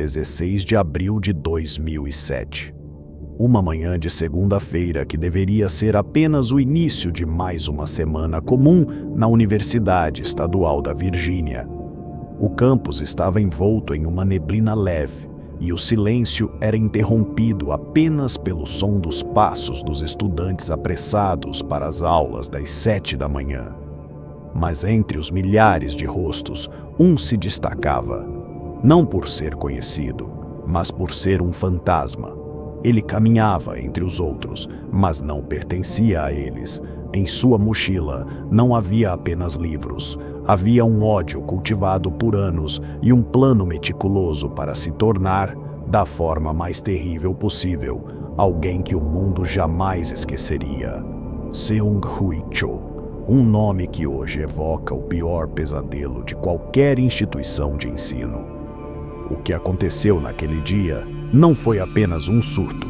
16 de abril de 2007. Uma manhã de segunda-feira que deveria ser apenas o início de mais uma semana comum na Universidade Estadual da Virgínia. O campus estava envolto em uma neblina leve e o silêncio era interrompido apenas pelo som dos passos dos estudantes apressados para as aulas das 7 da manhã. Mas entre os milhares de rostos, um se destacava, não por ser conhecido, mas por ser um fantasma. Ele caminhava entre os outros, mas não pertencia a eles. Em sua mochila não havia apenas livros. Havia um ódio cultivado por anos e um plano meticuloso para se tornar, da forma mais terrível possível, alguém que o mundo jamais esqueceria. Seung-Hui Cho, um nome que hoje evoca o pior pesadelo de qualquer instituição de ensino. O que aconteceu naquele dia não foi apenas um surto.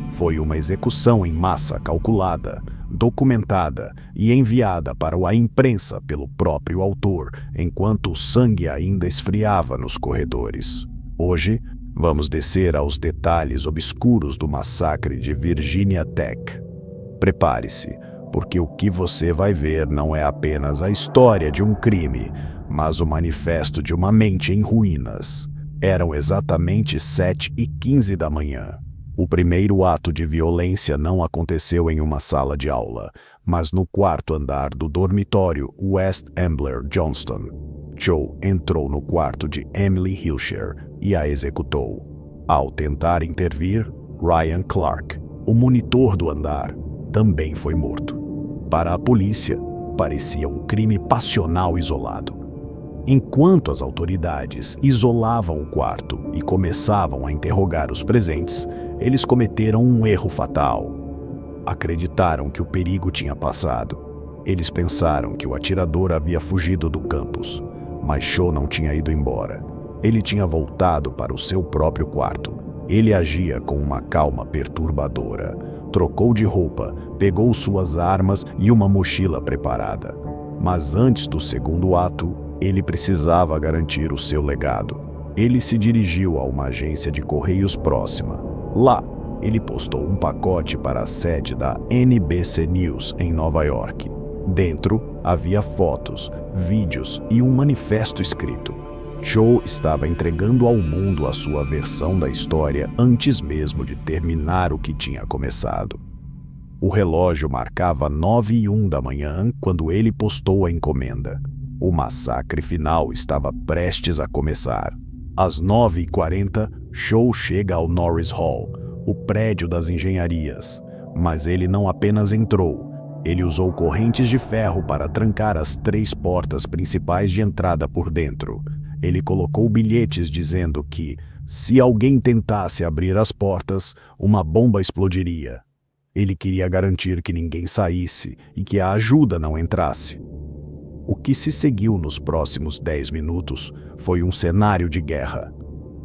Foi uma execução em massa calculada, documentada e enviada para a imprensa pelo próprio autor, enquanto o sangue ainda esfriava nos corredores. Hoje, vamos descer aos detalhes obscuros do massacre de Virginia Tech. Prepare-se, porque o que você vai ver não é apenas a história de um crime, mas o manifesto de uma mente em ruínas. Eram exatamente 7h15 da manhã. O primeiro ato de violência não aconteceu em uma sala de aula, mas no quarto andar do dormitório West Ambler Johnston. Cho entrou no quarto de Emily Hilscher e a executou. Ao tentar intervir, Ryan Clark, o monitor do andar, também foi morto. Para a polícia, parecia um crime passional isolado. Enquanto as autoridades isolavam o quarto e começavam a interrogar os presentes, eles cometeram um erro fatal. Acreditaram que o perigo tinha passado. Eles pensaram que o atirador havia fugido do campus, mas Cho não tinha ido embora. Ele tinha voltado para o seu próprio quarto. Ele agia com uma calma perturbadora. Trocou de roupa, pegou suas armas e uma mochila preparada. Mas antes do segundo ato, ele precisava garantir o seu legado. Ele se dirigiu a uma agência de correios próxima. Lá, ele postou um pacote para a sede da NBC News em Nova York. Dentro, havia fotos, vídeos e um manifesto escrito. Cho estava entregando ao mundo a sua versão da história antes mesmo de terminar o que tinha começado. O relógio marcava 9h01 da manhã quando ele postou a encomenda. O massacre final estava prestes a começar. Às 9h40, Cho chega ao Norris Hall, o prédio das engenharias. Mas ele não apenas entrou, ele usou correntes de ferro para trancar as 3 portas principais de entrada por dentro. Ele colocou bilhetes dizendo que, se alguém tentasse abrir as portas, uma bomba explodiria. Ele queria garantir que ninguém saísse e que a ajuda não entrasse. O que se seguiu nos próximos 10 minutos foi um cenário de guerra.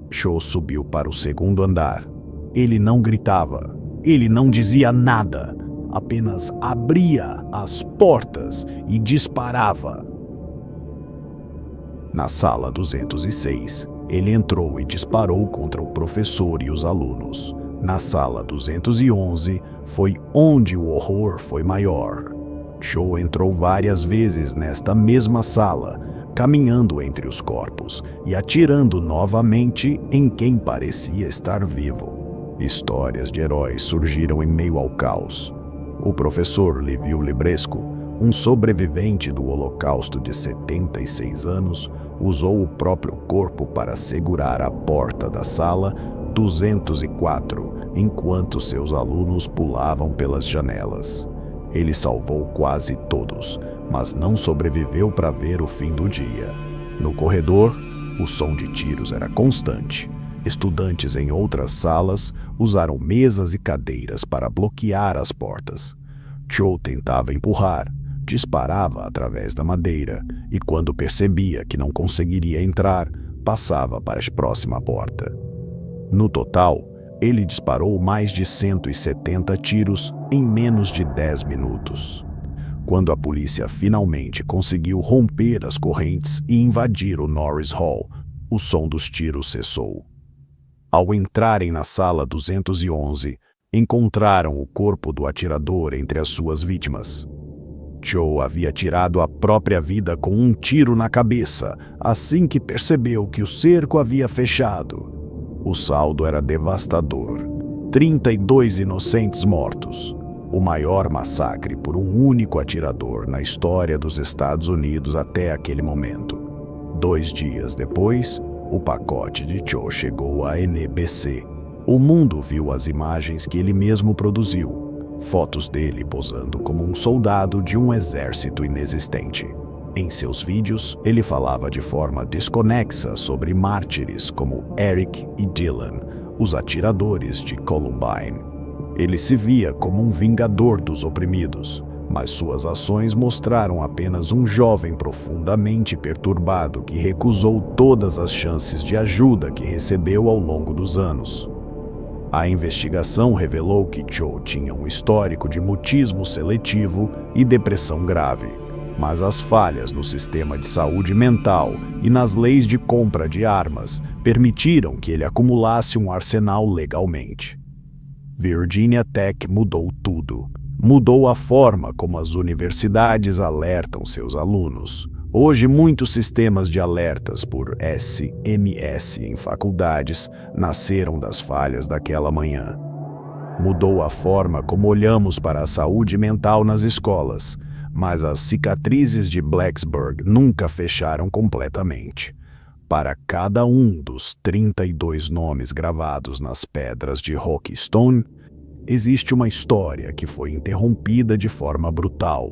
Cho subiu para o segundo andar. Ele não gritava, ele não dizia nada, apenas abria as portas e disparava. Na sala 206, ele entrou e disparou contra o professor e os alunos. Na sala 211, foi onde o horror foi maior. Cho entrou várias vezes nesta mesma sala, caminhando entre os corpos e atirando novamente em quem parecia estar vivo. Histórias de heróis surgiram em meio ao caos. O professor Liviu Libresco, um sobrevivente do Holocausto de 76 anos, usou o próprio corpo para segurar a porta da sala 204, enquanto seus alunos pulavam pelas janelas. Ele salvou quase todos, mas não sobreviveu para ver o fim do dia. No corredor, o som de tiros era constante. Estudantes em outras salas usaram mesas e cadeiras para bloquear as portas. Cho tentava empurrar, disparava através da madeira e, quando percebia que não conseguiria entrar, passava para a próxima porta. No total, ele disparou mais de 170 tiros em menos de 10 minutos. Quando a polícia finalmente conseguiu romper as correntes e invadir o Norris Hall, o som dos tiros cessou. Ao entrarem na sala 211, encontraram o corpo do atirador entre as suas vítimas. Cho havia tirado a própria vida com um tiro na cabeça assim que percebeu que o cerco havia fechado. O saldo era devastador: 32 inocentes mortos. O maior massacre por um único atirador na história dos Estados Unidos até aquele momento. 2 dias depois, o pacote de Cho chegou à NBC. O mundo viu as imagens que ele mesmo produziu, fotos dele posando como um soldado de um exército inexistente. Em seus vídeos, ele falava de forma desconexa sobre mártires como Eric e Dylan, os atiradores de Columbine. Ele se via como um vingador dos oprimidos, mas suas ações mostraram apenas um jovem profundamente perturbado que recusou todas as chances de ajuda que recebeu ao longo dos anos. A investigação revelou que Cho tinha um histórico de mutismo seletivo e depressão grave, mas as falhas no sistema de saúde mental e nas leis de compra de armas permitiram que ele acumulasse um arsenal legalmente. Virginia Tech mudou tudo. Mudou a forma como as universidades alertam seus alunos. Hoje, muitos sistemas de alertas por SMS em faculdades nasceram das falhas daquela manhã. Mudou a forma como olhamos para a saúde mental nas escolas, mas as cicatrizes de Blacksburg nunca fecharam completamente. Para cada um dos 32 nomes gravados nas pedras de Rockstone, existe uma história que foi interrompida de forma brutal.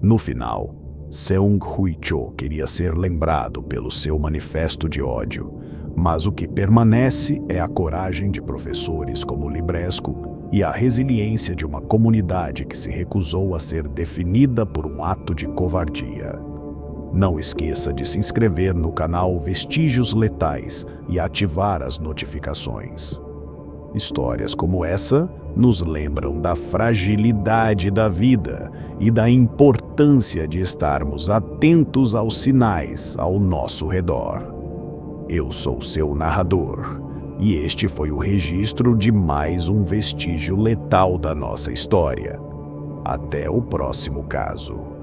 No final, Seung-Hui Cho queria ser lembrado pelo seu manifesto de ódio, mas o que permanece é a coragem de professores como Libresco e a resiliência de uma comunidade que se recusou a ser definida por um ato de covardia. Não esqueça de se inscrever no canal Vestígios Letais e ativar as notificações. Histórias como essa nos lembram da fragilidade da vida e da importância de estarmos atentos aos sinais ao nosso redor. Eu sou seu narrador, e este foi o registro de mais um vestígio letal da nossa história. Até o próximo caso.